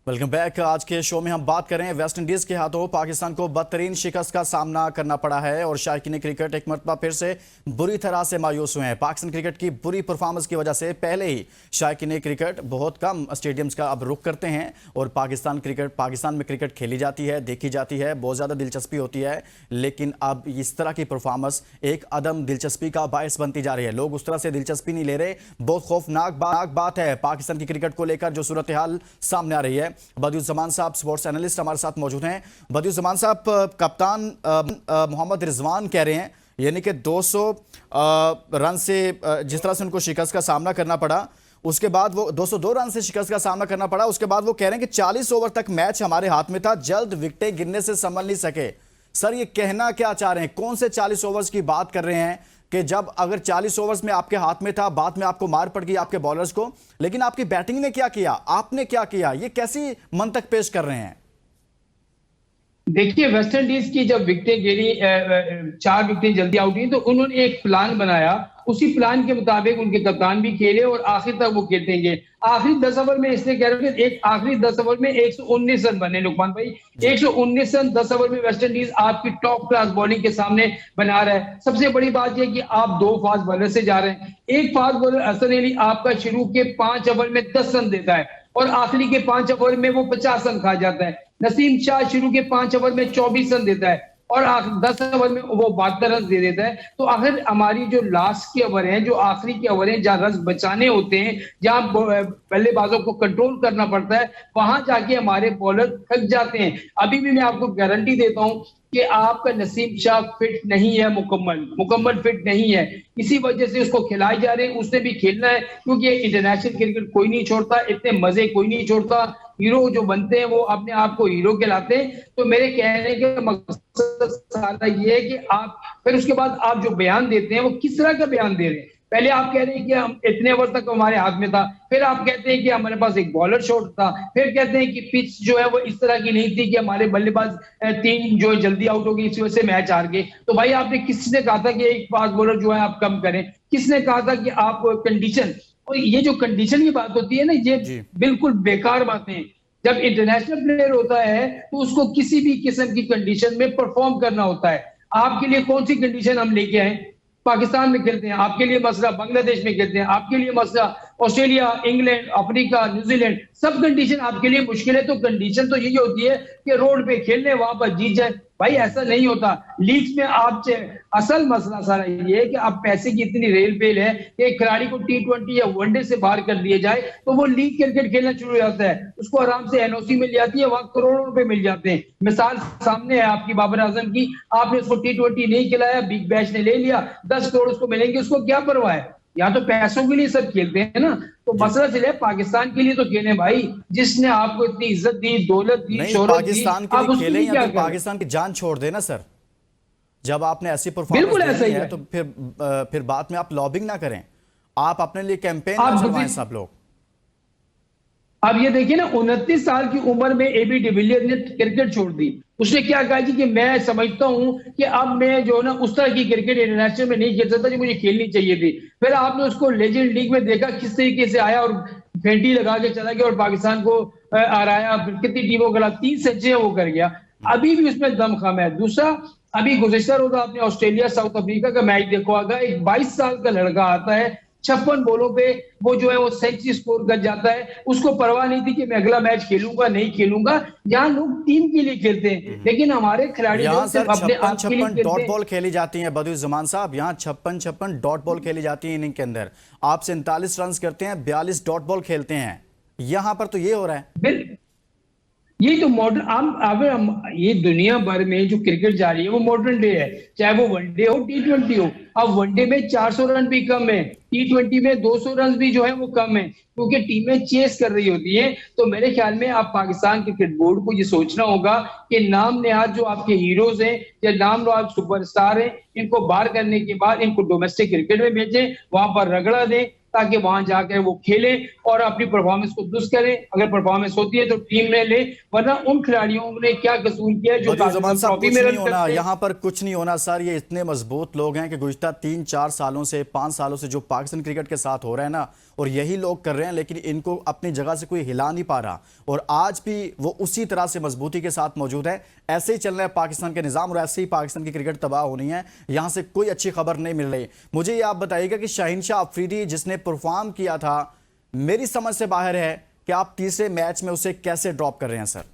Welcome back. आज के show में हम बात करें वेस्ट इंडीज के हाथों पाकिस्तान को बदतरीन शिकस्त का सामना करना पड़ा है और शायकीन क्रिकेट एक मरतबा फिर से बुरी तरह से मायूस हुए हैं। पाकिस्तान क्रिकेट की बुरी परफॉर्मेंस की वजह से पहले ही शायकीन क्रिकेट बहुत कम स्टेडियम्स का अब रुख करते हैं और पाकिस्तान में क्रिकेट खेली जाती है, देखी जाती है, बहुत ज़्यादा दिलचस्पी होती है, लेकिन अब इस तरह की परफॉर्मेंस एक अदम दिलचस्पी का बायस बनती जा रही है। लोग उस तरह से दिलचस्पी नहीं ले रहे। बहुत खौफनाक बात है पाकिस्तान की क्रिकेट को लेकर जो सूरत हाल सामने आ रही है। बदियुज़्ज़मान साहब स्पोर्ट्स एनालिस्ट हमारे साथ मौजूद हैं। बदियुज़्ज़मान साहब, कप्तान मोहम्मद रिजवान कह रहे हैं यानी कि 200 रन से जिस तरह से उनको शिकस्त का सामना करना पड़ा, उसके बाद वो 202 रन से शिकस्त का सामना करना पड़ा, उसके बाद वो कह रहे हैं कि 40 ओवर तक मैच हमारे हाथ में था, जल्द विकेटें गिरने से संभल नहीं सके। सर, ये कहना क्या चाह रहे हैं? कौन से 40 ओवर्स की बात कर रहे हैं कि जब अगर 40 ओवर्स में आपके हाथ में था, बाद में आपको मार पड़ गई आपके बॉलर्स को, लेकिन आपकी बैटिंग ने क्या किया, आपने क्या किया? ये कैसी मंतक पेश कर रहे हैं? देखिए, वेस्ट इंडीज की जब विकेटें गिरी, 4 विकेटें जल्दी आउट हुई, तो उन्होंने एक प्लान बनाया। उसी प्लान के मुताबिक उनके कप्तान भी खेले और आखिर तक वो खेलते। आखिरी 10 ओवर में इसलिए कह रहे हैं, एक आखिरी 10 ओवर में 119 रन बने लुकमान भाई। 119 रन 10 ओवर में वेस्ट इंडीज आपकी टॉप क्लास बॉलिंग के सामने बना रहा है। सबसे बड़ी बात यह कि आप 2 फास्ट बॉलर से जा रहे हैं। एक फास्ट बॉलर हसन अली आपका शुरू के 5 ओवर में 10 रन देता है और आखिरी के 5 ओवर में वो 50 रन खा जाता है। नसीम शाह शुरू के 5 ओवर में 24 रन देता है और 10 ओवर में वो 72 रन दे देता है। तो आखिर हमारी जो लास्ट के ओवर हैं, जो आखिरी के ओवर हैं, जहां रन बचाने होते हैं, जहां बल्लेबाजों को कंट्रोल करना पड़ता है, वहां जाके हमारे बॉलर थक जाते हैं। अभी भी मैं आपको गारंटी देता हूं कि आपका नसीम शाह फिट नहीं है, मुकम्मल फिट नहीं है। इसी वजह से उसको खिलाए जा रहे हैं। उसने भी खेलना है क्योंकि इंटरनेशनल क्रिकेट कोई नहीं छोड़ता, इतने मजे कोई नहीं छोड़ता। हीरो जो बनते हैं वो अपने आप को हीरो कहलाते हैं। तो मेरे कहने का मकसद सारा ये है कि आप फिर उसके बाद आप जो बयान देते हैं वो किस तरह का बयान दे रहे हैं। पहले आप कह रहे हैं कि हम इतने ओवर तक हमारे हाथ में था, फिर आप कहते हैं कि हमारे पास एक बॉलर शॉट था, फिर कहते हैं कि पिच जो है वो इस तरह की नहीं थी कि हमारे बल्लेबाज 3 जो है जल्दी आउट हो गई, इस वजह से मैच हार गए। तो भाई आपने किसने कहा था कि एक फास्ट बॉलर जो है आप कम करें? किसने कहा था कि आप कंडीशन, और ये जो कंडीशन की बात होती है ना, ये बिल्कुल बेकार बातें हैं। जब इंटरनेशनल प्लेयर होता है तो उसको किसी भी किस्म की कंडीशन में परफॉर्म करना होता है। आपके लिए कौन सी कंडीशन हम लेके आए? पाकिस्तान में खेलते हैं, आपके लिए मसला बांग्लादेश में खेलते हैं, आपके लिए मसला ऑस्ट्रेलिया, इंग्लैंड, अफ्रीका, न्यूजीलैंड, सब कंडीशन आपके लिए मुश्किल है। तो कंडीशन तो यही होती है कि रोड पे खेलने, वहां पर जीत जाए। भाई ऐसा नहीं होता। लीग्स में आप असल मसला सारा ये है कि आप पैसे की इतनी रेल पेल है कि एक खिलाड़ी को T20 या वनडे से बाहर कर दिया जाए तो वो लीग क्रिकेट खेलना शुरू हो जाता है, उसको आराम से एनओसी मिल जाती है, वहां करोड़ों रुपए मिल जाते हैं। मिसाल सामने है आपकी बाबर आजम की, आपने उसको T20 नहीं खिलाया, बिग बैश ने ले लिया, 10 करोड़ उसको मिलेंगे, उसको क्या परवाह है? यहाँ तो पैसों के लिए सब खेलते हैं ना। तो मसला चले पाकिस्तान के लिए तो खेले भाई, जिसने आपको इतनी इज्जत दी, दौलत दी, शोहरत दी, पाकिस्तान के लिए खेले या फिर पाकिस्तान की जान छोड़ देना सर। जब आपने ऐसी परफॉर्मेंस दी है तो फिर बाद में आप लॉबिंग ना करें, आप अपने लिए कैंपेन ना चलवाएं सब लोग। अब ये देखिए ना, 29 साल की उम्र में एबी डिविलियर ने क्रिकेट छोड़ दी। उसने क्या कहा जी कि मैं समझता हूं कि अब मैं जो ना उस तरह की क्रिकेट इंटरनेशनल में नहीं खेल सकता जो मुझे खेलनी चाहिए थी। फिर आपने उसको लेजेंड लीग में देखा किस तरीके से आया और फेंटी लगा के चला गया और पाकिस्तान को हराया। कितनी टीमों के खिलाफ 3 सेंचुरियां वो कर गया। अभी भी उसमें दमखम है। दूसरा, अभी गुज़िश्ता रोज आपने ऑस्ट्रेलिया साउथ अफ्रीका का मैच देखा होगा, एक 22 साल का लड़का आता है, 56 बॉलों पे वो जो है वो सेंचुरी स्कोर कर जाता है। उसको परवाह नहीं थी कि मैं अगला मैच खेलूंगा नहीं खेलूंगा। यहाँ लोग टीम के लिए खेलते हैं, लेकिन हमारे खिलाड़ी सिर्फ अपने आप के लिए डॉट बॉल खेली जाती है। बदियुज़्ज़मान साहब, यहाँ 56 डॉट बॉल खेली जाती है इनिंग के अंदर। आप 47 रन करते हैं, 42 डॉट बॉल खेलते हैं। यहाँ पर तो ये हो रहा है। ये तो मॉडर्न, ये दुनिया भर में जो क्रिकेट जा रही है वो मॉडर्न डे है, चाहे वो वनडे हो T20 हो। अब वनडे में 400 रन भी कम है, T20 में 200 रन भी जो है वो कम है, क्योंकि टीमें चेस कर रही होती हैं। तो मेरे ख्याल में आप पाकिस्तान क्रिकेट बोर्ड को ये सोचना होगा कि नाम नेहाद जो आपके हीरोज हैं या नाम नेहाद सुपरस्टार हैं, इनको बाहर करने के बाद इनको डोमेस्टिक क्रिकेट में भेजें, वहां पर रगड़ा दें, ताकि वहां जाकर वो खेले और अपनी परफॉर्मेंस को दुरुस्त करें। अगर परफॉर्मेंस होती है तो टीम में ले, वरना उन खिलाड़ियों ने क्या कसूर किया जो बदियुज़ ज़मान साहब, ट्रॉफी कुछ में नहीं रन होना, करते हैं। यहाँ पर कुछ नहीं होना सर। ये इतने मजबूत लोग हैं कि गुज़िश्ता 3-4 सालों से, 5 सालों से जो पाकिस्तान क्रिकेट के साथ हो रहा है ना, और यही लोग कर रहे हैं, लेकिन इनको अपनी जगह से कोई हिला नहीं पा रहा। और आज भी वो उसी तरह से मजबूती के साथ मौजूद है। ऐसे ही चल रहा है पाकिस्तान के निज़ाम और ऐसे ही पाकिस्तान की क्रिकेट तबाह होनी है। यहाँ से कोई अच्छी खबर नहीं मिल रही। मुझे ये आप बताइएगा कि शाहीन शाह अफरीदी जिसने परफॉर्म किया था, मेरी समझ से बाहर है कि आप तीसरे मैच में उसे कैसे ड्रॉप कर रहे हैं सर?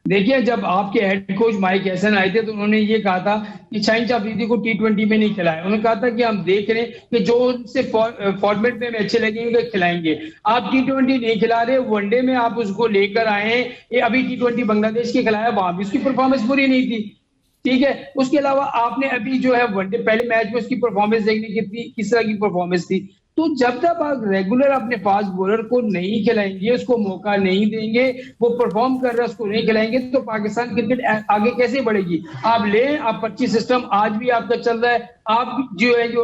देखिए, जब आपके हेड कोच माइक हैसन आए थे तो उन्होंने ये कहा था कि शाहीन शाह अफरीदी को T20 में नहीं खिलाया। उन्होंने कहा था कि हम देख रहे हैं कि जो उनसे फॉर्मेट में अच्छे लगेंगे खिलाएंगे। आप T20 नहीं खिला रहे, वनडे में आप उसको लेकर आए हैं। ये अभी T20 बांग्लादेश के खिलाया, वहां भी उसकी परफॉर्मेंस बुरी नहीं थी, ठीक है। उसके अलावा आपने अभी जो है वनडे पहले मैच में उसकी परफॉर्मेंस देखने कितनी किस तरह की परफॉर्मेंस थी। तो जब तक आप रेगुलर अपने फास्ट बॉलर को नहीं खिलाएंगे, उसको मौका नहीं देंगे, वो परफॉर्म कर रहा है उसको नहीं खिलाएंगे, तो पाकिस्तान क्रिकेट आगे कैसे बढ़ेगी? आप ले, आप 25 सिस्टम आज भी आपका चल रहा है। आप जो है जो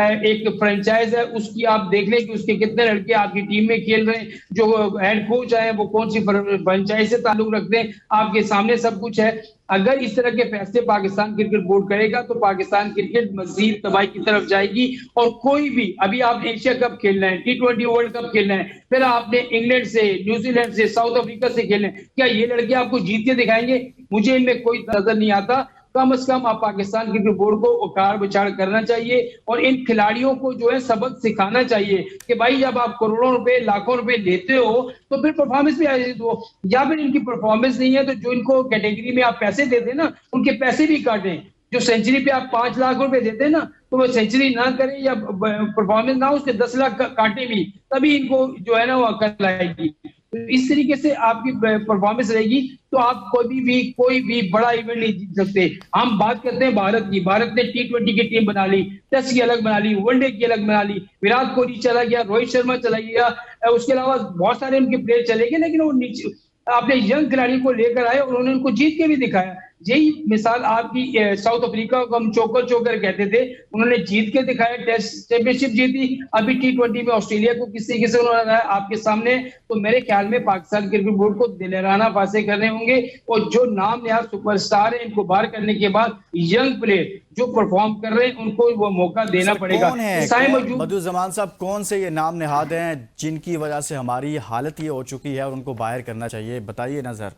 एक फ्रेंचाइज है उसकी आप देख लें कि उसके कितने लड़के आपकी टीम में खेल रहे हैं, जो हेड कोच आए वो कौन सी फ्रेंचाइज से ताल्लुक रखते हैं, आपके सामने सब कुछ है। अगर इस तरह के फैसले पाकिस्तान क्रिकेट बोर्ड करेगा तो पाकिस्तान क्रिकेट मजीद तबाही की तरफ जाएगी। और कोई भी, अभी आप एशिया कप खेलना है, T20 वर्ल्ड कप खेलना है, फिर आपने इंग्लैंड से, न्यूजीलैंड से, साउथ अफ्रीका से खेलना है, क्या ये लड़के आपको जीत के दिखाएंगे? मुझे इनमें कोई नजर नहीं आता। कम से कम आप पाकिस्तान क्रिकेट बोर्ड को उखाड़ बिछाड़ करना चाहिए और इन खिलाड़ियों को जो है सबक सिखाना चाहिए कि भाई जब आप करोड़ों रुपए, लाखों रुपए लेते हो तो फिर परफॉर्मेंस भी आए दो, या फिर इनकी परफॉर्मेंस नहीं है तो जो इनको कैटेगरी में आप पैसे देते हैं ना, उनके पैसे भी काटें। जो सेंचुरी पे आप 5 लाख रुपए देते हैं ना, तो वो सेंचुरी ना करें या परफॉर्मेंस ना हो, उसके 10 लाख काटे भी, तभी इनको जो है ना वो अकल आएगी। तो इस तरीके से आपकी परफॉर्मेंस रहेगी तो आप कोई भी बड़ा इवेंट नहीं जीत सकते। हम बात करते हैं भारत की, भारत ने T20 की टीम बना ली, टेस्ट की अलग बना ली, वनडे की अलग बना ली, विराट कोहली चला गया, रोहित शर्मा चला गया, उसके अलावा बहुत सारे उनके प्लेयर चले गए, लेकिन वो नीचे अपने यंग खिलाड़ी को लेकर आए और उन्होंने उनको जीत के भी दिखाया। यही मिसाल आपकी साउथ अफ्रीका को हम चोकर चोकर कहते थे, उन्होंने जीत के दिखाया, टेस्ट चैंपियनशिप जीती। अभी T20 में ऑस्ट्रेलिया को किस तरीके से उन्होंने हराया आपके सामने। तो मेरे ख्याल में पाकिस्तान क्रिकेट बोर्ड को दिलेराना फायदे करने होंगे और जो नाम नया सुपरस्टार है इनको बाहर करने के बाद यंग प्लेयर जो परफॉर्म कर रहे हैं उनको वो मौका देना पड़ेगा। कौन है बदियुज़ ज़मान साहब, कौन से ये नाम निहाद हैं जिनकी वजह से हमारी हालत ये हो चुकी है और उनको बाहर करना चाहिए? बताइए ना सर,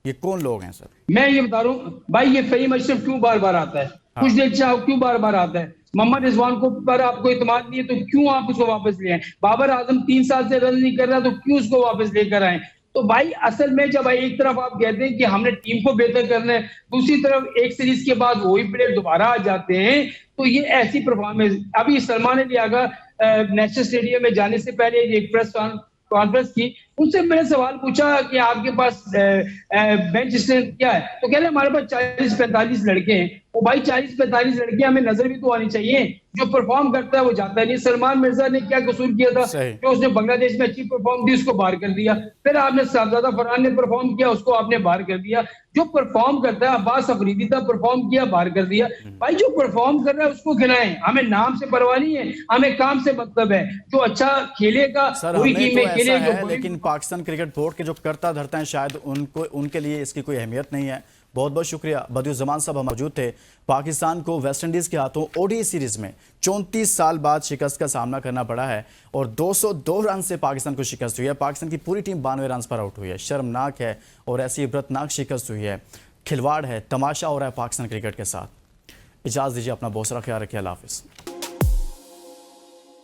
ये कौन लोग हैं सर? मैं ये बता रहा हूँ भाई, ये फहीम अशरफ क्यों बार बार आता है? कुछ देर शाह क्यों बार बार आता है? मोहम्मद रिजवान को पर आपको इत्मीनान नहीं है तो क्यों आप उसको वापस ले आए? बाबर आजम 3 साल से रन नहीं कर रहा तो क्यों उसको वापस लेकर आए? तो भाई असल में जब एक तरफ आप कहते हैं कि हमने टीम को बेहतर करना है, दूसरी तरफ एक सीरीज के बाद वही प्लेयर दोबारा आ जाते हैं, तो ये ऐसी परफॉर्मेंस। अभी सलमान अली आगा नेशनल स्टेडियम में जाने से पहले एक प्रेस कॉन्फ्रेंस की, उनसे मैंने सवाल पूछा कि आपके पास बेंच स्ट्रेंथ क्या है? तो कह रहे हमारे पास 40-45 लड़के हैं। वो भाई 40-45 लड़के हमें नजर भी तो आनी चाहिए। जो परफॉर्म करता है वो जाता नहीं। सलमान मिर्जा ने क्या कसूर किया था जो उसने बांग्लादेश में अच्छी परफॉर्म दी, उसको बाहर कर दिया। फिर आपने साहबजादा फरहान ने परफॉर्म किया, उसको आपने बाहर कर दिया। जो परफॉर्म करता है, अब्बास अफरीदी था, परफॉर्म किया, बाहर कर दिया। भाई जो परफॉर्म कर रहा है उसको खिलाएं, हमें नाम से परवाह नहीं है, हमें काम से मतलब है। जो अच्छा खेलेगा वही टीम में खेले। लेकिन पाकिस्तान क्रिकेट बोर्ड के जो करता धरता है शायद उनके लिए इसकी कोई अहमियत नहीं है। बहुत बहुत शुक्रिया। बदियुज़ ज़मान साहब मौजूद थे। पाकिस्तान को वेस्ट इंडीज़ के हाथों ओडीआई सीरीज़ में 34 साल बाद शिकस्त का सामना करना पड़ा है और 202 रन से पाकिस्तान को शिकस्त हुई है। पाकिस्तान की पूरी टीम 92 रन पर आउट हुई है। शर्मनाक है और ऐसी इबरतनाक शिकस्त हुई है। खिलवाड़ है, तमाशा हो रहा है पाकिस्तान क्रिकेट के साथ। इजाज़त दीजिए, अपना बहुत सारा ख्याल रखिए। अल्लाह हाफ़िज़।